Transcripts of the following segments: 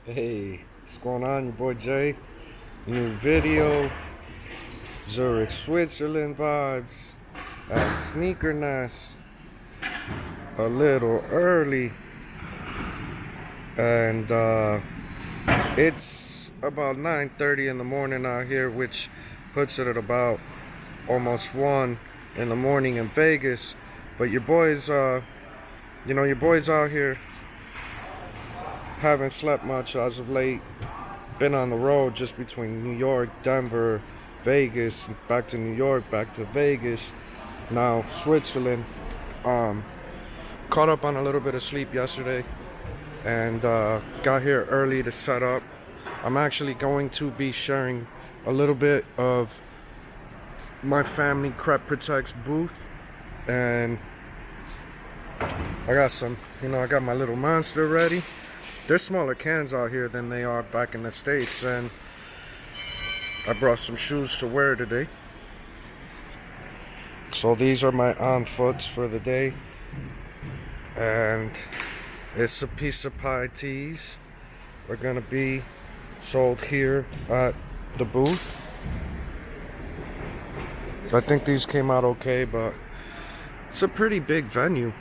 Hey, what's going on? Your boy Jay. New video. Zurich Switzerland vibes at Sneakerness. A little early. And it's about 9:30 in the morning out here, which puts it at about almost 1 in the morning in Vegas. But your boys, your boys out here haven't slept much as of late. Been on the road just between New York, Denver, Vegas, back to New York, back to Vegas, now Switzerland. Caught up on a little bit of sleep yesterday and got here early to set up. I'm actually going to be sharing a little bit of my family Crep Protects booth, and I got some, I got my little monster ready. There's smaller cans out here than they are back in the States, and I brought some shoes to wear today. So these are my on foots for the day, and it's a piece of pie tees. We're gonna be sold here at the booth. I think these came out okay, but it's a pretty big venue.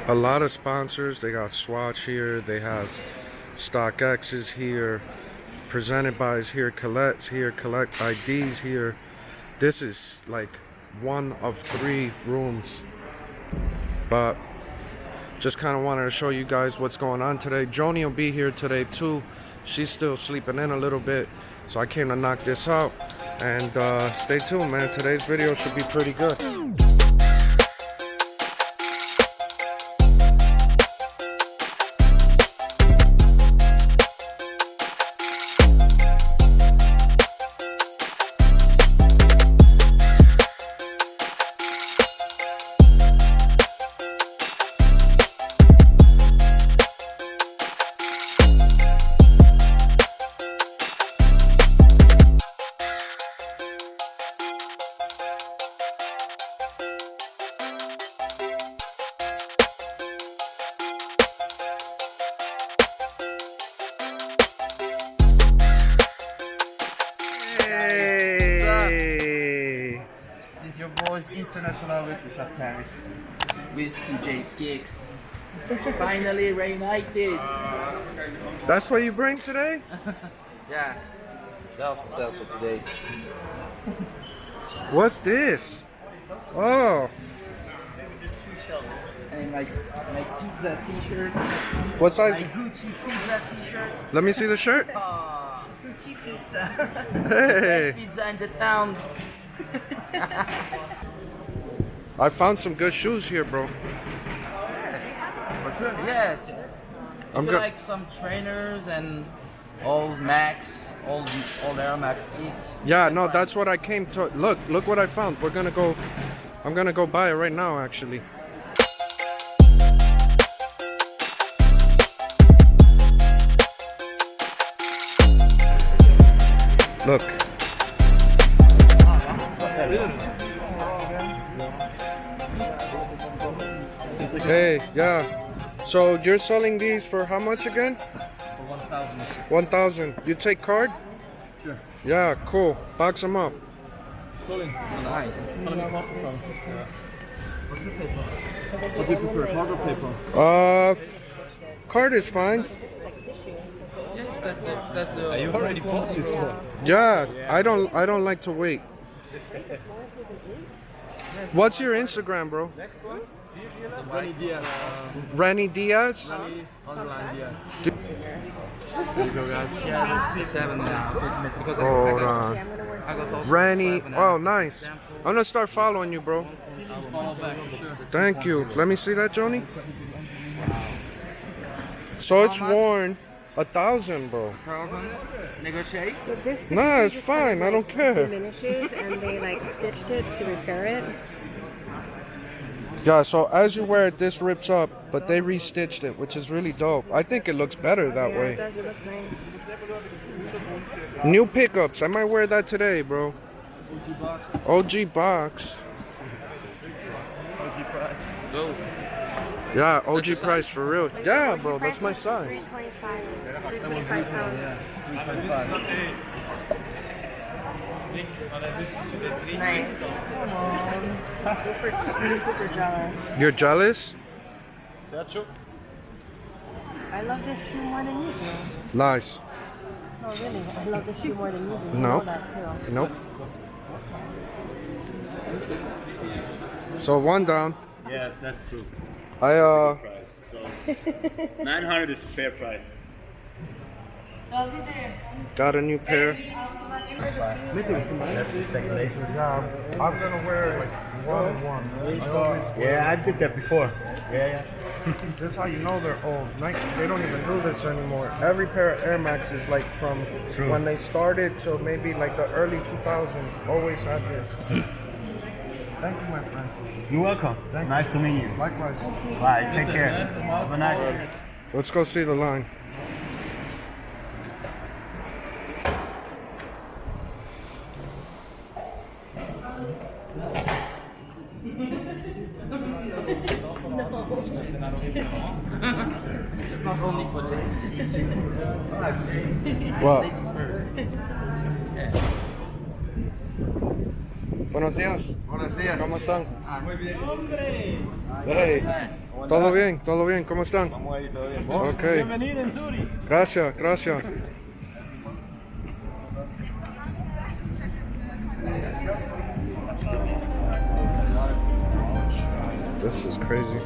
A lot of sponsors. They got Swatch here, they have StockX's here, Presented by is here, Colette's here, Collect ID's here. This is like one of 3 rooms, but just kind of wanted to show you guys what's going on today. Joni will be here today too. She's still sleeping in a little bit, so I came to knock this out. And stay tuned, man. Today's video should be pretty good. Your boys international with Paris with TJ's Kicks. Finally reunited. That's what you bring today? Yeah, that was for sale for today. What's this? Oh, And my pizza t-shirt. what size? My Gucci pizza t-shirt. Let me see the shirt. Gucci pizza. Hey, Best pizza in the town. I found some good shoes here, bro. For sure. Yes. I'm If you good. like some trainers and old Air Max Eats. Yeah, no, that's what I came to. Look what I found. I'm gonna go buy it right now, actually. Look. Hey, yeah. So you're selling these for how much again? For 1,000. 1,000. You take card? Sure. Yeah, cool. Box them up. Nice. What do you prefer, card or paper? Card is fine. Yes, that's the. You already posted this one. Yeah, I don't like to wait. What's your Instagram, bro? Renny Diaz. Renny Diaz? Renny underline Diaz. There you go, guys. Yeah, 7 now. Because Hold on. I got also Renny. 5 Oh, nice. I'm gonna start following you, bro. Follow back, sure. Thank you. Let me see that, Joni. So it's worn 1,000, bro. Negotiate. So this Nah, typically it's just fine. I don't care. Diminishes and they like stitched it to repair it. Yeah, so as you wear it, this rips up, but they restitched it, which is really dope. I think it looks better that Yeah, way. it does. It looks nice. New pickups. I might wear that today, bro. OG box. OG box. OG price. Go. Yeah, OG That's your price for real. Yeah, bro, that's my Price size. was 325 pounds. Nice. Super jealous. You're jealous? Sergio? I love this shoe more than you do. Lies. No, really, I love this shoe more than you do. You No. know that too. Nope. So one down. Yes, that's true. I Price. So 900 is a fair price. got a new pair. That's the second lace. I'm gonna wear like one and one. Yeah, I did that before. Yeah. This is how you know they're old. Nike, they don't even do this anymore. Every pair of Air Max is like from True. when they started till maybe like the early 2000s. Always had this. Thank you, my friend. You're welcome. Thank Nice to meet you. Likewise. Bye. Take care. Have a nice day. Let's go see the line. It's not only for ladies. What? Ladies first. Buenos días. Buenos días. ¿Cómo están? Muy bien. Hey. Todo bien, todo bien. ¿Cómo están? Vamos ahí, todo bien. Ok. Bienvenido en Zurich. Gracias, gracias. This is crazy.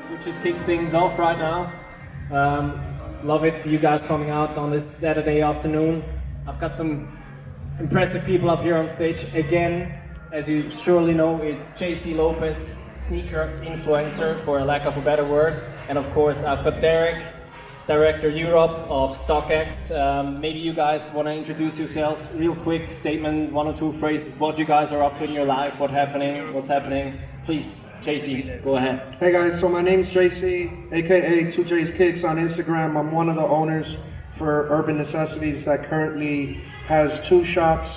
We'll just kick things off right now. Love it, you guys coming out on this Saturday afternoon. I've got some impressive people up here on stage again. As you surely know, it's JC Lopez, sneaker influencer for a lack of a better word. And of course, I've got Derek, Director Europe of StockX. Maybe you guys want to introduce yourselves, real quick statement, one or two phrases, what you guys are up to in your life, what's happening. Please, JC, go ahead. Hey guys, so my name's JC, aka 2J's Kicks on Instagram. I'm one of the owners for Urban Necessities that currently has 2 shops,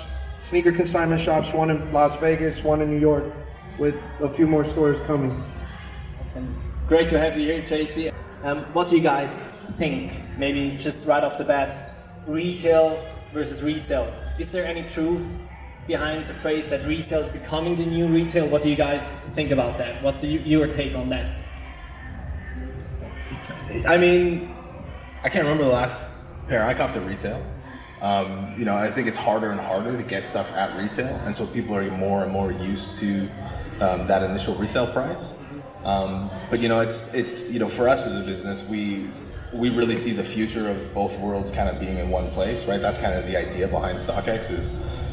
sneaker consignment shops, one in Las Vegas, one in New York, with a few more stores coming. Awesome. Great to have you here, JC. What do you guys think? Maybe just right off the bat, retail versus resale. Is there any truth behind the phrase that resale is becoming the new retail? What do you guys think about that? What's your take on that? I mean, I can't remember the last pair I copped at retail. I think it's harder and harder to get stuff at retail, and so people are more and more used to that initial resale price. But it's for us as a business, we really see the future of both worlds kind of being in one place, right? That's kind of the idea behind StockX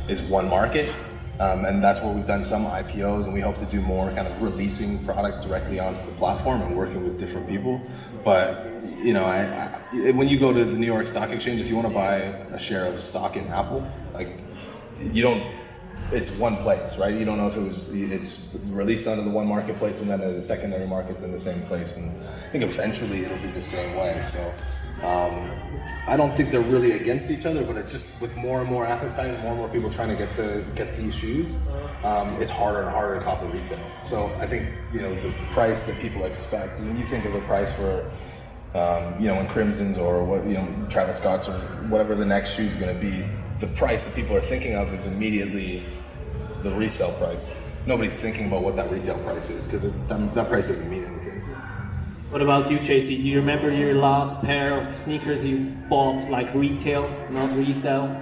is one market. And that's where we've done some IPOs, and we hope to do more kind of releasing product directly onto the platform and working with different people. But when you go to the New York Stock Exchange, if you want to buy a share of stock in Apple, it's one place, right? You don't know if it's released under the one marketplace and then the secondary market's in the same place. And I think eventually it'll be the same way. So I don't think they're really against each other, but it's just with more and more appetite and more people trying to get these shoes, it's harder and harder to copy retail. So I think the price that people expect, when you think of a price for in Crimson's or what Travis Scott's or whatever the next shoe is going to be, the price that people are thinking of is immediately the resale price. Nobody's thinking about what that retail price is because that price doesn't mean anything. What about you, JC? Do you remember your last pair of sneakers you bought like retail, not resale?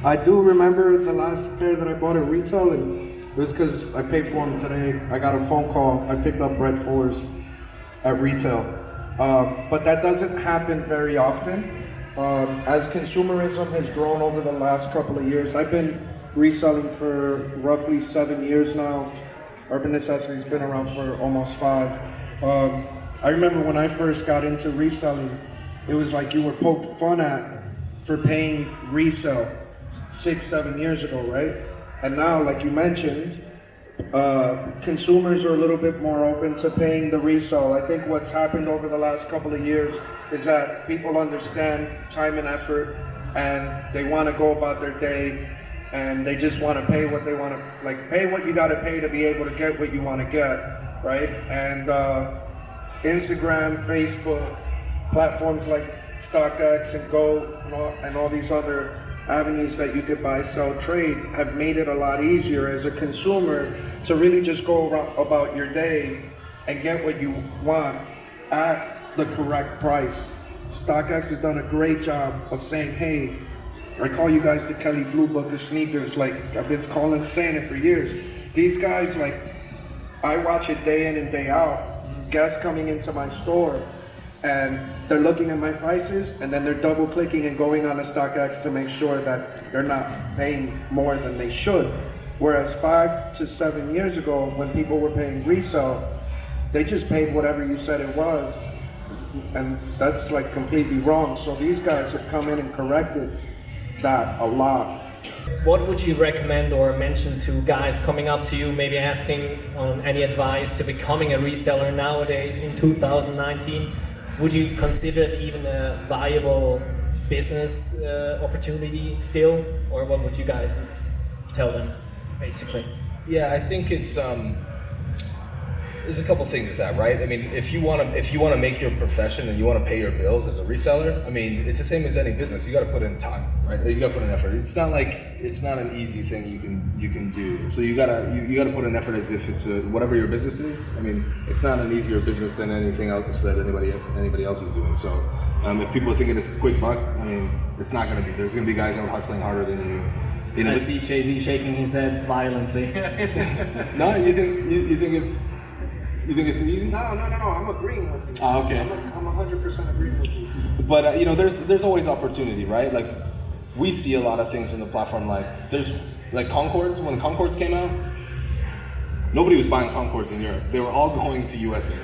I do remember the last pair that I bought at retail, and it was because I paid for them today. I got a phone call. I picked up Red 4s at retail. But that doesn't happen very often. As consumerism has grown over the last couple of years, I've been reselling for roughly 7 years now. Urban Necessity's been around for almost 5. I remember when I first got into reselling, it was like you were poked fun at for paying resale 6-7 years ago, right? And now, like you mentioned, consumers are a little bit more open to paying the resale. I think what's happened over the last couple of years is that people understand time and effort, and they want to go about their day, and they just want to pay what they want to, pay what you got to pay to be able to get what you want to get, right? And Instagram, Facebook, platforms like StockX and Go and all these other avenues that you could buy, sell, trade have made it a lot easier as a consumer to really just go about your day and get what you want at the correct price. StockX has done a great job of saying, hey, I call you guys the Kelly Blue Book of sneakers. I've been saying it for years. These guys, I watch it day in and day out. Guests coming into my store and they're looking at my prices and then they're double clicking and going on to StockX to make sure that they're not paying more than they should. Whereas 5 to 7 years ago, when people were paying resale, they just paid whatever you said it was, and that's completely wrong. So these guys have come in and corrected that a lot. What would you recommend or mention to guys coming up to you, maybe asking on any advice to becoming a reseller nowadays in 2019? Would you consider it even a viable business opportunity still, or what would you guys tell them, basically? Yeah, I think it's there's a couple things with that, right? I mean, if you want to make your profession and you want to pay your bills as a reseller, I mean, it's the same as any business. You got to put in time, right? You got to put in effort. It's not an easy thing you can do. So you got to put in effort as if it's whatever your business is. I mean, it's not an easier business than anything else that anybody else is doing. So if people are thinking it's a quick buck, I mean, it's not going to be. There's going to be guys out hustling harder than you. I see Jay-Z shaking his head violently. No, you think it's. You think it's easy? No, I'm agreeing with you. Oh, okay. I'm 100% agreeing with you. But there's always opportunity, right? We see a lot of things on the platform. There's Concords. When Concords came out, nobody was buying Concords in Europe. They were all going to USA,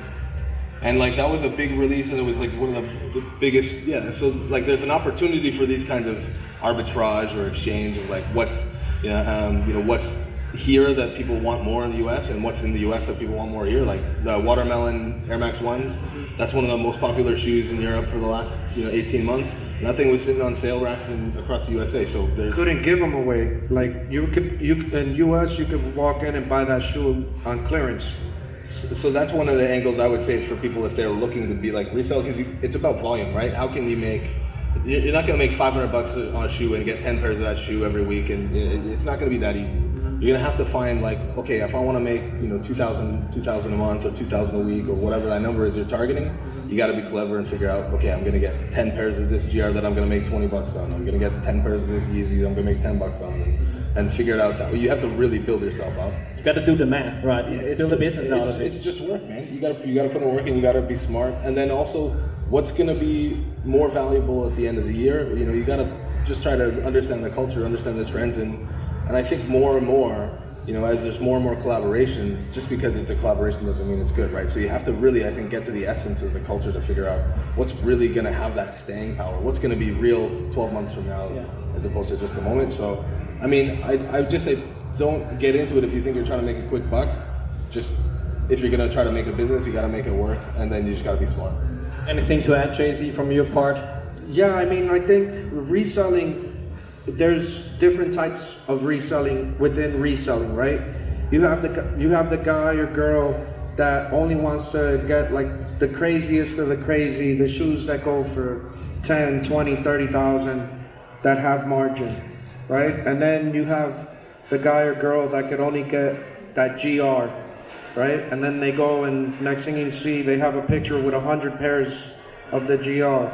and that was a big release, and it was one of the biggest. Yeah. So there's an opportunity for these kinds of arbitrage or exchange of what's what's here that people want more in the US and what's in the US that people want more here, the Watermelon Air Max 1s. That's one of the most popular shoes in Europe for the last 18 months. Nothing was sitting on sale racks across the USA, so there's couldn't give them away. You in US you could walk in and buy that shoe on clearance. So that's one of the angles I would say for people if they're looking to be resell, because it's about volume, right? How can you make? You're not going to make $500 on a shoe and get 10 pairs of that shoe every week, and it's not going to be that easy. you're gonna have to find like, okay, if I want to make 2,000 a month or 2,000 a week or whatever that number is you're targeting, you got to be clever and figure out, okay, I'm gonna get 10 pairs of this GR that I'm gonna make 20 bucks on. I'm gonna get 10 pairs of this Yeezy I'm gonna make 10 bucks on, and figure it out that way. You have to really build yourself up. You got to do the math, right? Build a business out of it. It's just work, man. You gotta put in work, and you gotta be smart. And then also, what's gonna be more valuable at the end of the year? You gotta just try to understand the culture, understand the trends, and I think more and more, as there's more and more collaborations, just because it's a collaboration doesn't mean it's good, right? So you have to really, I think, get to the essence of the culture to figure out what's really gonna have that staying power, what's gonna be real 12 months from now, as opposed to just the moment. So, I mean, I would just say, don't get into it if you think you're trying to make a quick buck. Just, if you're gonna try to make a business, you gotta make it work, and then you just gotta be smart. Anything to add, Jay-Z, from your part? Yeah, I mean, I think reselling, there's different types of reselling within reselling, right? You have the guy or girl that only wants to get like the craziest of the crazy, the shoes that go for 10, 20, 30,000 that have margin, right? And then you have the guy or girl that could only get that GR, right? And then they go and next thing you see, they have a picture with 100 pairs of the GR.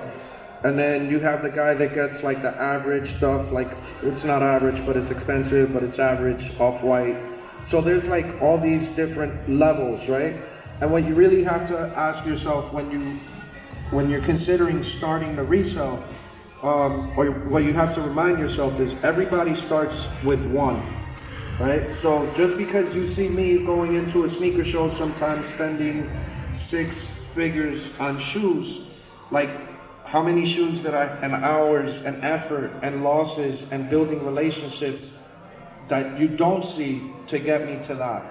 And then you have the guy that gets like the average stuff, like it's not average, but it's expensive, but it's average, off-white. So there's like all these different levels, right? And what you really have to ask yourself when you're considering starting to resell, or what you have to remind yourself is everybody starts with one, right? So just because you see me going into a sneaker show sometimes spending 6 figures on shoes, like how many shoes that and hours and effort and losses and building relationships that you don't see to get me to that.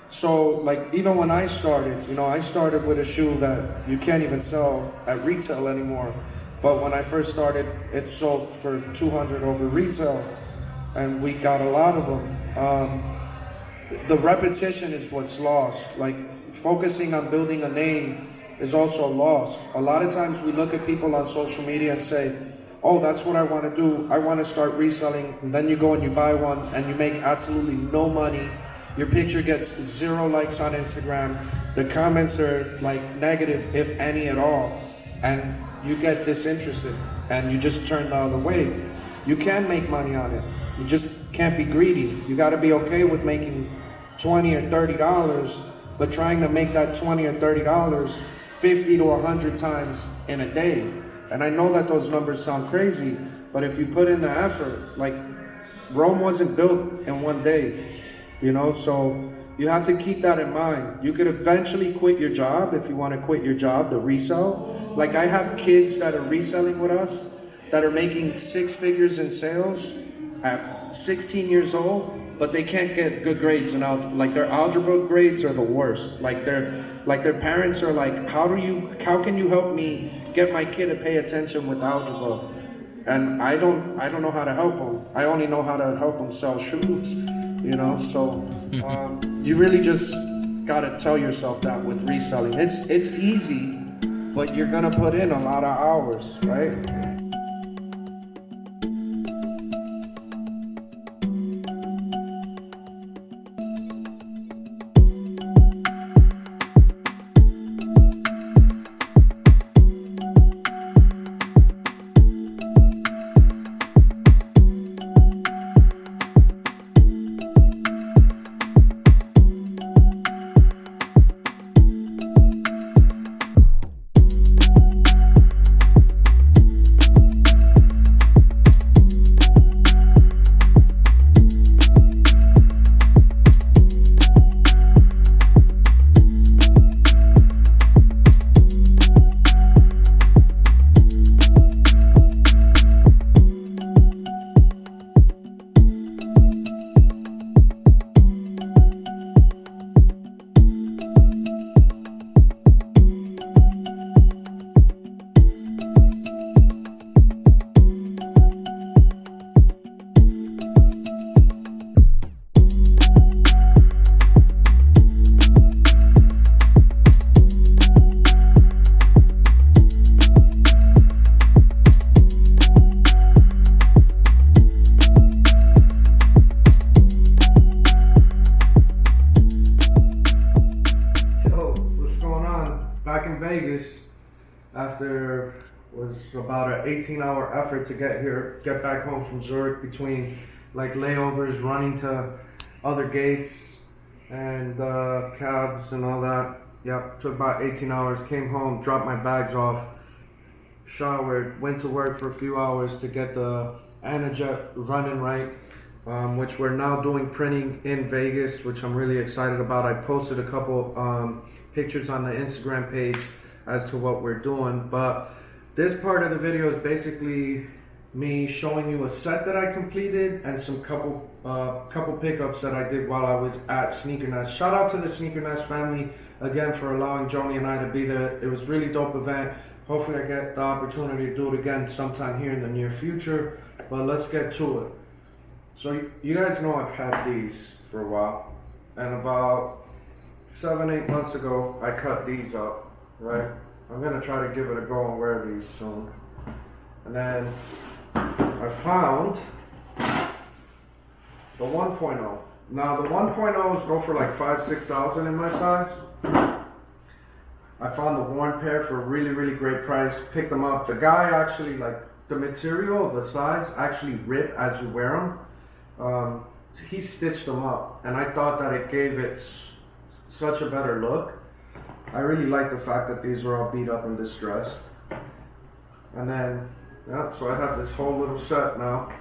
So like even when I started, I started with a shoe that you can't even sell at retail anymore. But when I first started, it sold for 200 over retail, and we got a lot of them. The repetition is what's lost. Like focusing on building a name is also lost. A lot of times we look at people on social media and say, oh, that's what I want to do. I want to start reselling. And then you go and you buy one and you make absolutely no money. Your picture gets 0 likes on Instagram. The comments are like negative, if any at all. And you get disinterested and you just turn the other way. You can make money on it. You just can't be greedy. You got to be okay with making $20 or $30, but trying to make that $20 or $30 50 to 100 times in a day. And I know that those numbers sound crazy, but if you put in the effort, like Rome wasn't built in one day, so you have to keep that in mind. You could eventually quit your job if you want to quit your job to resell. Like I have kids that are reselling with us that are making 6 figures in sales at 16 years old, but they can't get good grades in like their algebra grades are the worst. Like their parents are like, how can you help me get my kid to pay attention with algebra? And I don't know how to help them. I only know how to help them sell shoes, so you really just gotta tell yourself that with reselling. It's easy, but you're gonna put in a lot of hours, right? after was about an 18-hour effort to get back home from Zurich between like layovers, running to other gates and cabs and all that. Yep, took about 18 hours, came home, dropped my bags off, showered, went to work for a few hours to get the Anajet running right, which we're now doing printing in Vegas, which I'm really excited about. I posted a couple pictures on the Instagram page as to what we're doing, but this part of the video is basically me showing you a set that I completed and some couple pickups that I did while I was at Sneakerness. Shout out to the Sneakerness family again for allowing Joni and I to be there. It was a really dope event. Hopefully I get the opportunity to do it again sometime here in the near future, but let's get to it. So you guys know I've had these for a while, and about 7-8 months ago I cut these up, right? I'm gonna try to give it a go and wear these soon. And then I found the 1.0. Now the 1.0s go for like 5,000-6,000 in my size. I found the worn pair for a really great price. Picked them up. The guy actually, like, the material, the sides actually rip as you wear them. He stitched them up, and I thought that it gave it such a better look. I really like the fact that these are all beat up and distressed. And then, yeah, so I have this whole little set now.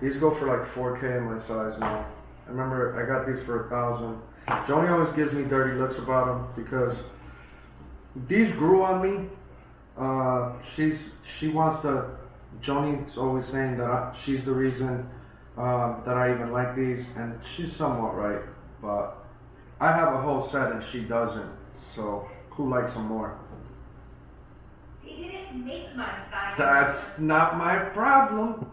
These go for like 4K in my size now. I remember I got these for 1,000. Joni always gives me dirty looks about them because these grew on me. She wants to. Joni's always saying that she's the reason that I even like these, and she's somewhat right. But I have a whole set and she doesn't. So who likes them more? They didn't make my size. That's not my problem.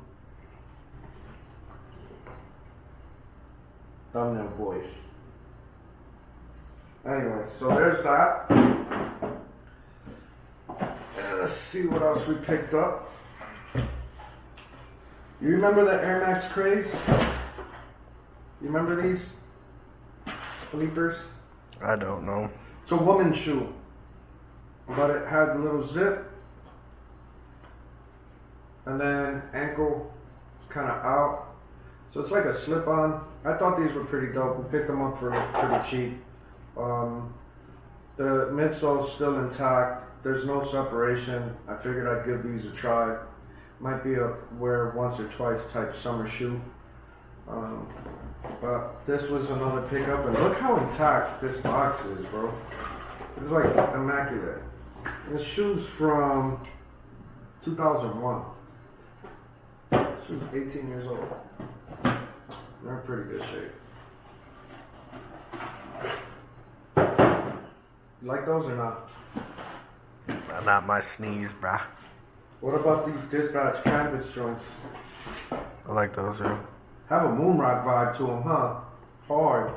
Thumbnail voice. Anyway, so there's that. And let's see what else we picked up. You remember the Air Max craze? You remember these? Flippers? I don't know. It's a woman's shoe. But it had the little zip. And then ankle is kind of out. So it's like a slip-on. I thought these were pretty dope. We picked them up for pretty cheap. The midsole's still intact. There's no separation. I figured I'd give these a try. Might be a wear once or twice type summer shoe. But this was another pickup, and look how intact this box is, bro. It's like immaculate. This shoe's from 2001. She was 18 years old. They're in pretty good shape. You like those or not? Not my sneeze, bruh. What about these dispatch canvas joints? I like those, yeah. Have a moon rock vibe to them, huh? Hard.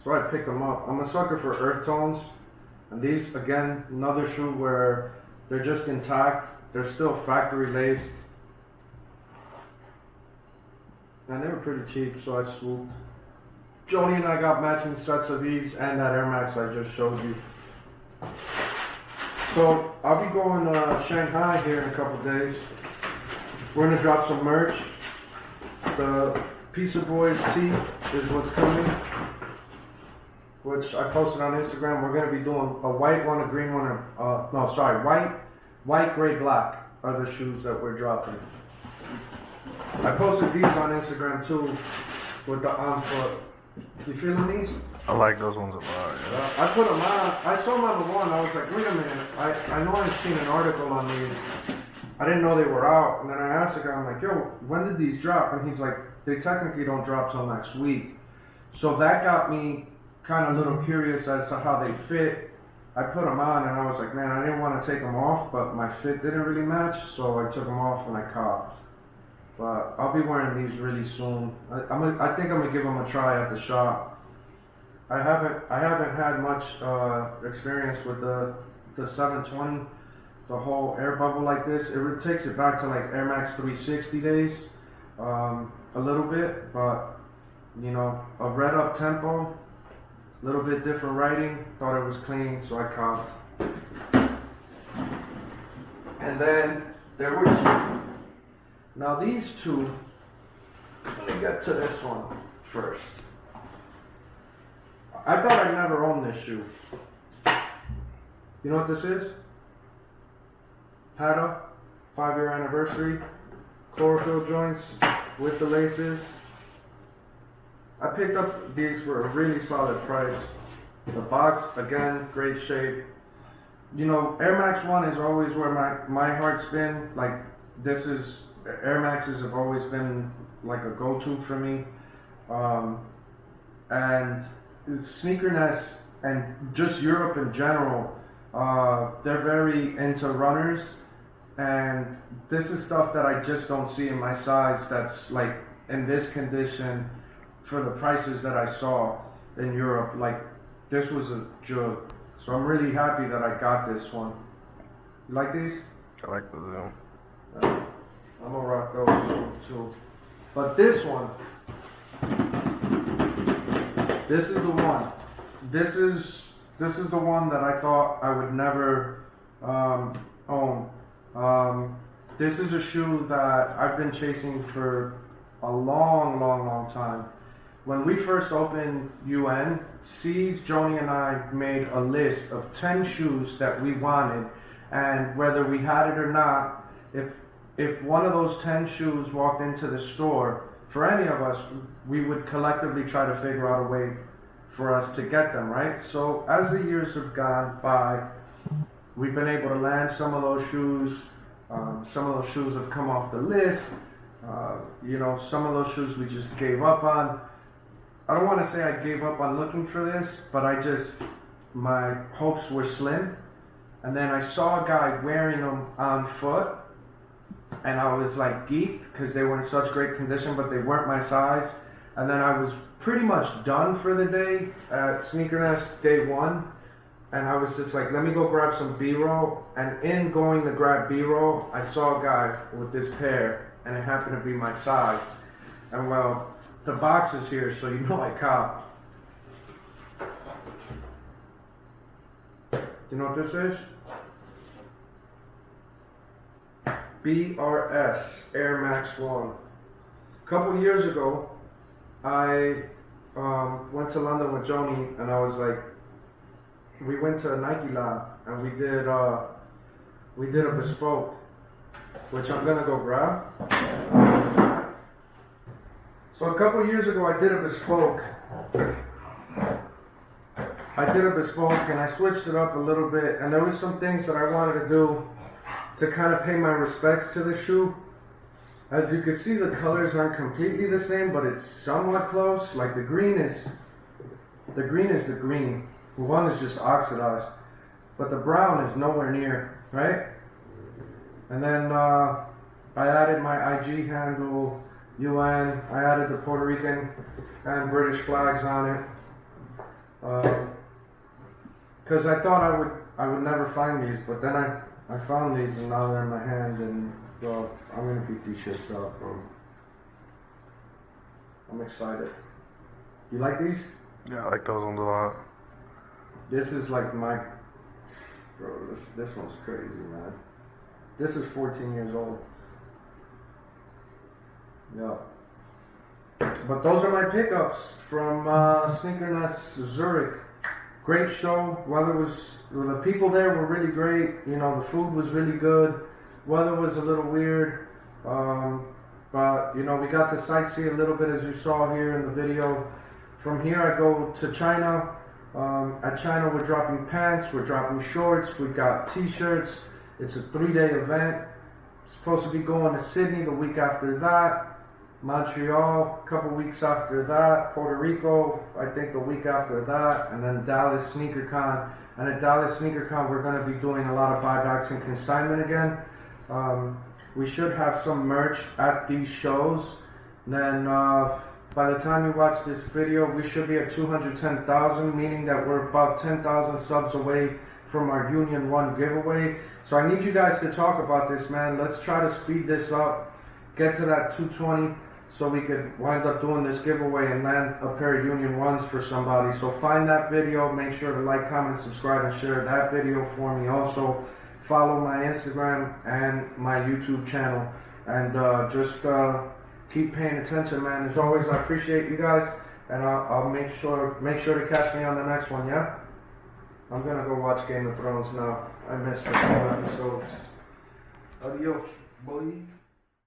So I picked them up. I'm a sucker for earth tones. And these, again, another shoe where they're just intact. They're still factory laced. And they were pretty cheap, so I swooped. Joni and I got matching sets of these and that Air Max I just showed you. So I'll be going to Shanghai here in a couple days. We're going to drop some merch. The Pizza Boys tee is what's coming, which I posted on Instagram. We're going to be doing a white one, a green one, white, gray, black are the shoes that we're dropping. I posted these on Instagram too with the on foot. You feeling these? I like those ones a lot, yeah. I put them on. I saw them on the one. I was like, wait a minute. I know I've seen an article on these. I didn't know they were out. And then I asked the guy, I'm like, yo, when did these drop? And he's like, they technically don't drop till next week. So that got me kind of a little curious as to how they fit. I put them on and I was like, man, I didn't want to take them off, but my fit didn't really match. So I took them off and I copped. But I'll be wearing these really soon. I think I'm gonna give them a try at the shop. I haven't had much experience with the 720, the whole air bubble like this. It takes it back to like Air Max 360 days, a little bit, but you know, a red up tempo, a little bit different writing. Thought it was clean, so I copped. And then there were two. Now these two, let me get to this one first. I thought I never owned this shoe. You know what this is? Pata, 5-year anniversary, chlorophyll joints with the laces. I picked up these for a really solid price. The box, again, great shape. You know, Air Max 1 is always where my heart's been. Like, Air Maxes have always been like a go-to for me. And Sneakerness and just Europe in general, they're very into runners. And this is stuff that I just don't see in my size that's like in this condition for the prices that I saw in Europe. Like, this was a jug. So I'm really happy that I got this one. You like these? I like those. I'm gonna rock those too. But this one, this is the one. This is the one that I thought I would never own. This is a shoe that I've been chasing for a long time. When we first opened UN, C's, Joni and I made a list of 10 shoes that we wanted, and whether we had it or not, if one of those 10 shoes walked into the store, for any of us, we would collectively try to figure out a way for us to get them, right? So as the years have gone by, we've been able to land some of those shoes. Some of those shoes have come off the list. You know, some of those shoes we just gave up on. I don't want to say I gave up on looking for this, but my hopes were slim. And then I saw a guy wearing them on foot, and I was like geeked because they were in such great condition, but they weren't my size. And then I was pretty much done for the day at Sneakerness day one. And I was just like, let me go grab some B-roll. And in going to grab B-roll, I saw a guy with this pair, and it happened to be my size. And well, the box is here, so you know I copped. You know what this is? BRS, Air Max 1. A couple years ago, I went to London with Joni, and I was like, we went to a Nike lab, and we did a bespoke, which I'm gonna go grab. So a couple years ago, I did a bespoke. And I switched it up a little bit, and there was some things that I wanted to do to kind of pay my respects to the shoe. As you can see, the colors aren't completely the same, but it's somewhat close. Like the green is the green. The one is just oxidized, but the brown is nowhere near, right? And then I added my IG handle, UN. I added the Puerto Rican and British flags on it. Because I thought I would never find these, but then I found these, and now they're in my hand, and well, I'm gonna beat these shits up, bro. I'm excited. You like these? Yeah, I like those ones a lot. This is like my, bro, this one's crazy, man. This is 14 years old. Yeah. But those are my pickups from Sneakerness Zurich. Great show. The people there were really great. You know, the food was really good. Weather was a little weird. But, you know, we got to sightsee a little bit, as you saw here in the video. From here, I go to China. At China, we're dropping pants, we're dropping shorts, we got t-shirts. It's a 3-day event. Supposed to be going to Sydney the week after that, Montreal a couple weeks after that, Puerto Rico I think the week after that, and then Dallas SneakerCon. And at Dallas SneakerCon, we're going to be doing a lot of buybacks and consignment again. We should have some merch at these shows. And then by the time you watch this video, we should be at 210,000, meaning that we're about 10,000 subs away from our Union 1 giveaway. So I need you guys to talk about this, man. Let's try to speed this up, get to that 220, so we could wind up doing this giveaway and land a pair of Union 1s for somebody. So find that video, make sure to like, comment, subscribe, and share that video for me. Also, follow my Instagram and my YouTube channel, and just keep paying attention, man. As always, I appreciate you guys, and I'll make sure to catch me on the next one. Yeah, I'm gonna go watch Game of Thrones now. I missed a few episodes. Adios, boy.